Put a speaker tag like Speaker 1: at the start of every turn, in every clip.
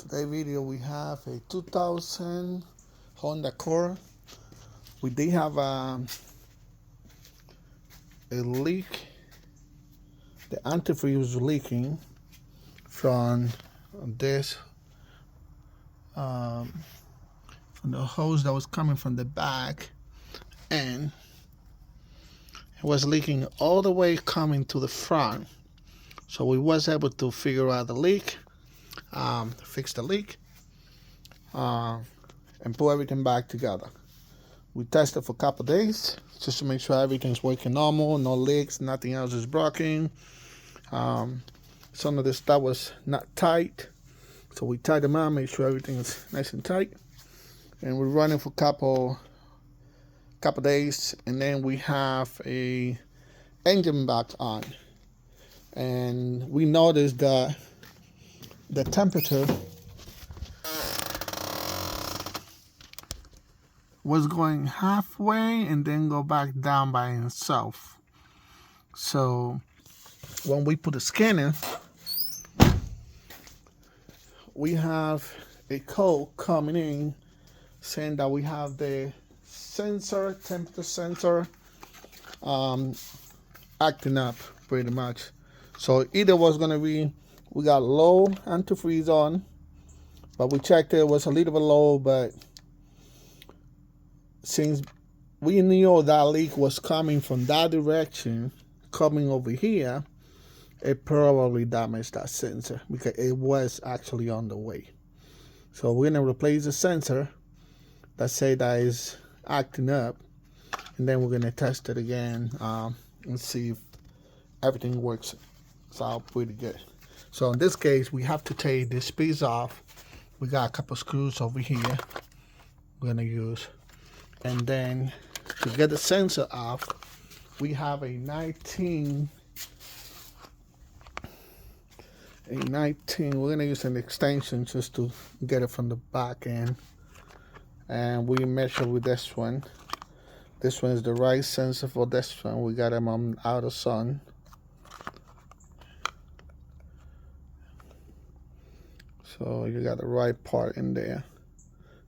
Speaker 1: Today video we have a 2000 Honda Accord. We did have a leak. The antifreeze was leaking from this from the hose that was coming from the back, and it was leaking all the way coming to the front. So we was able to figure out the leak, fix the leak, and put everything back together. We tested for a couple days just to make sure everything's working normal, no leaks, nothing else is broken. Some of the stuff was not tight, so we tied them out, make sure everything is nice and tight. And we're running for couple days, and then we have a engine back on, and we noticed that the temperature was going halfway and then go back down by itself. So when we put the scanner, we have a code coming in saying that we have the sensor, temperature sensor, acting up pretty much. So either was gonna be, we got low antifreeze on, but we checked it was a little bit low, but since we knew that leak was coming from that direction, coming over here, it probably damaged that sensor because it was actually on the way. So we're gonna replace the sensor that say that is acting up, and then we're gonna test it again and see if everything works out pretty good. So in this case, we have to take this piece off. We got a couple screws over here we're gonna use, and then to get the sensor off, we have a 19. We're gonna use an extension just to get it from the back end, and we measure with this one. This one is the right sensor for this one. We got them on outer sun. So you got the right part in there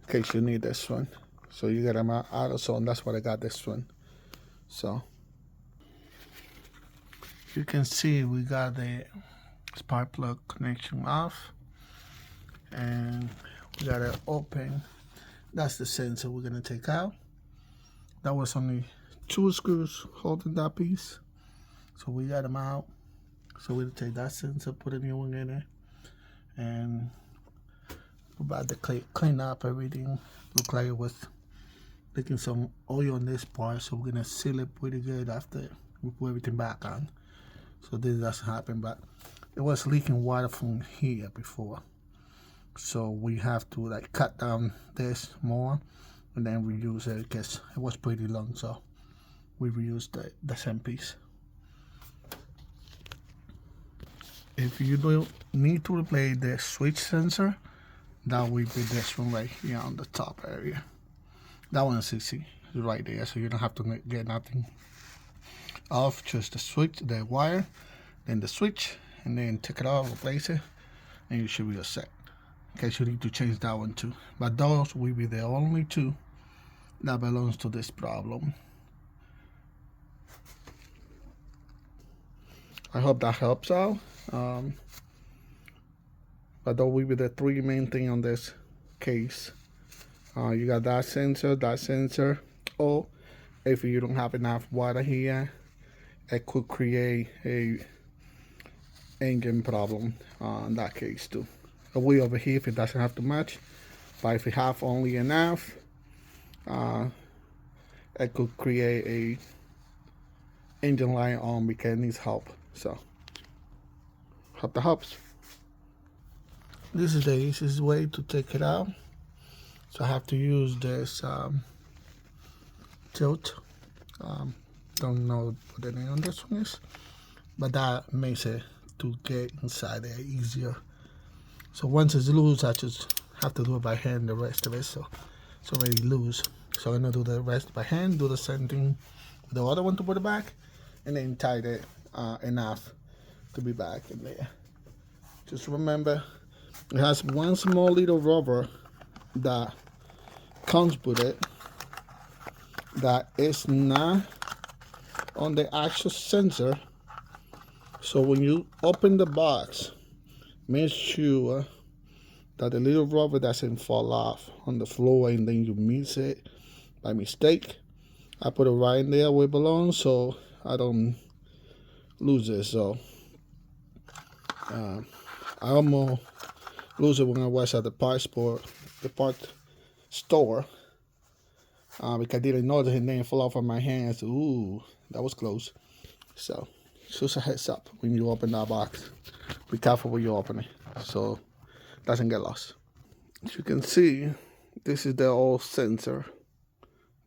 Speaker 1: in case you need this one. So you got them out of zone. That's what I got this one. So you can see we got the spark plug connection off, and we got it open. That's the sensor we're gonna take out. That was only 2 screws holding that piece, so we got them out. So we'll take that sensor, put a new one in there, and we're about to clean up everything. Look like it was leaking some oil on this part, so we're gonna seal it pretty good after we put everything back on, so this doesn't happen. But it was leaking water from here before, so we have to like cut down this more and then reuse it because it was pretty long, so we reused the same piece. If you don't need to replace the switch sensor, that will be this one right here on the top area. That one is easy, it's right there, so you don't have to get nothing off, just the switch, the wire, then the switch, and then take it off, replace it, and you should be all set. In case you need to change that one too. But those will be the only 2 that belongs to this problem. I hope that helps out. But those will be the 3 main things on this case. You got that sensor, or if you don't have enough water here, it could create a engine problem in that case too. It will overheat if it doesn't have too much, but if you have only enough, it could create a engine light on because it needs help. So hope that helps. This is the easiest way to take it out. So I have to use this tilt. Don't know what the name on this one is, but that makes it to get inside there easier. So once it's loose, I just have to do it by hand the rest of it, so it's already loose. So I'm gonna do the rest by hand, do the same thing with the other one to put it back, and then tight it enough to be back in there. Just remember, It has one small little rubber that comes with it that is not on the actual sensor. So when you open the box, make sure that the little rubber doesn't fall off on the floor and then you miss it by mistake. I put it right in there where it belongs so I don't lose it. So I almost lose it when I was at the part store because I didn't know that it didn't fall off of my hands. Ooh, that was close. So just a heads up when you open that box. Be careful when you open it so it doesn't get lost. As you can see, this is the old sensor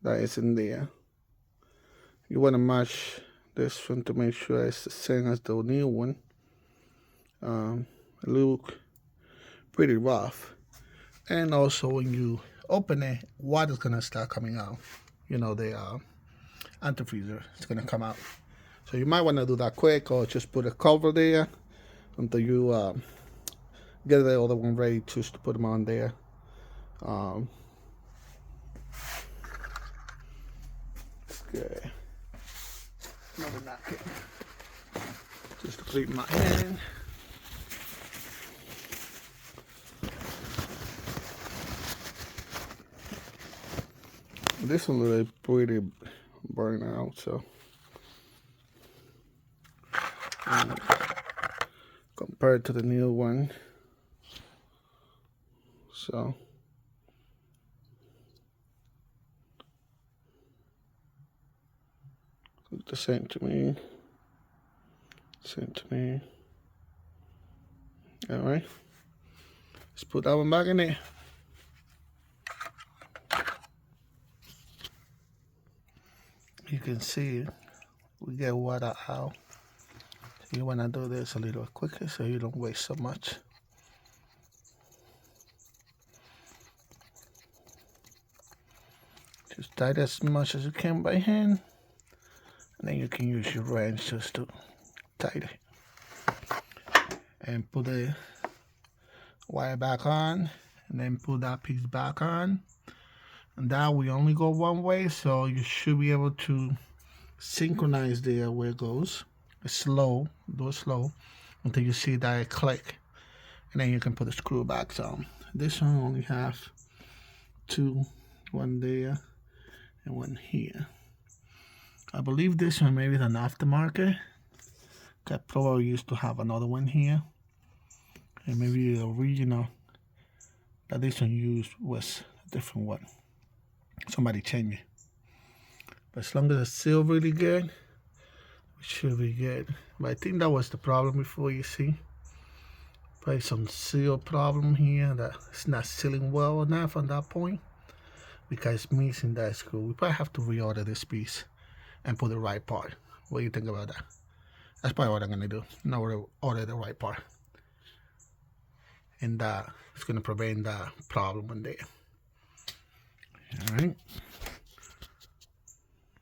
Speaker 1: that is in there. You want to match this one to make sure it's the same as the new one. It look pretty rough. And also when you open it, water's gonna start coming out. You know, the antifreezer is gonna come out. So you might want to do that quick, or just put a cover there until you get the other one ready to put them on there. Okay. Another napkin. Just to clean my hand. This one really pretty burnt out, so compared to the new one, so the same to me. All right, let's put that one back in there. You can see we get water out. You want to do this a little quicker so you don't waste so much. Just tie it as much as you can by hand, and then you can use your wrench just to tighten it. And put the wire back on, and then put that piece back on. And that we only go one way, so you should be able to synchronize there where it goes. It's slow, do it slow until you see that click, and then you can put the screw back on. This one only have two, one there and one here. I believe this one maybe is an aftermarket. I probably used to have another one here, and maybe the original that this one used was a different one. Somebody changed it. But as long as it's still really good, it should be good. But I think that was the problem before, you see. Probably some seal problem here that it's not sealing well enough on that point, because it's missing that screw. We probably have to reorder this piece and put the right part. What do you think about that? That's probably what I'm gonna do. Now order the right part. And it's gonna prevent that problem in there. All right.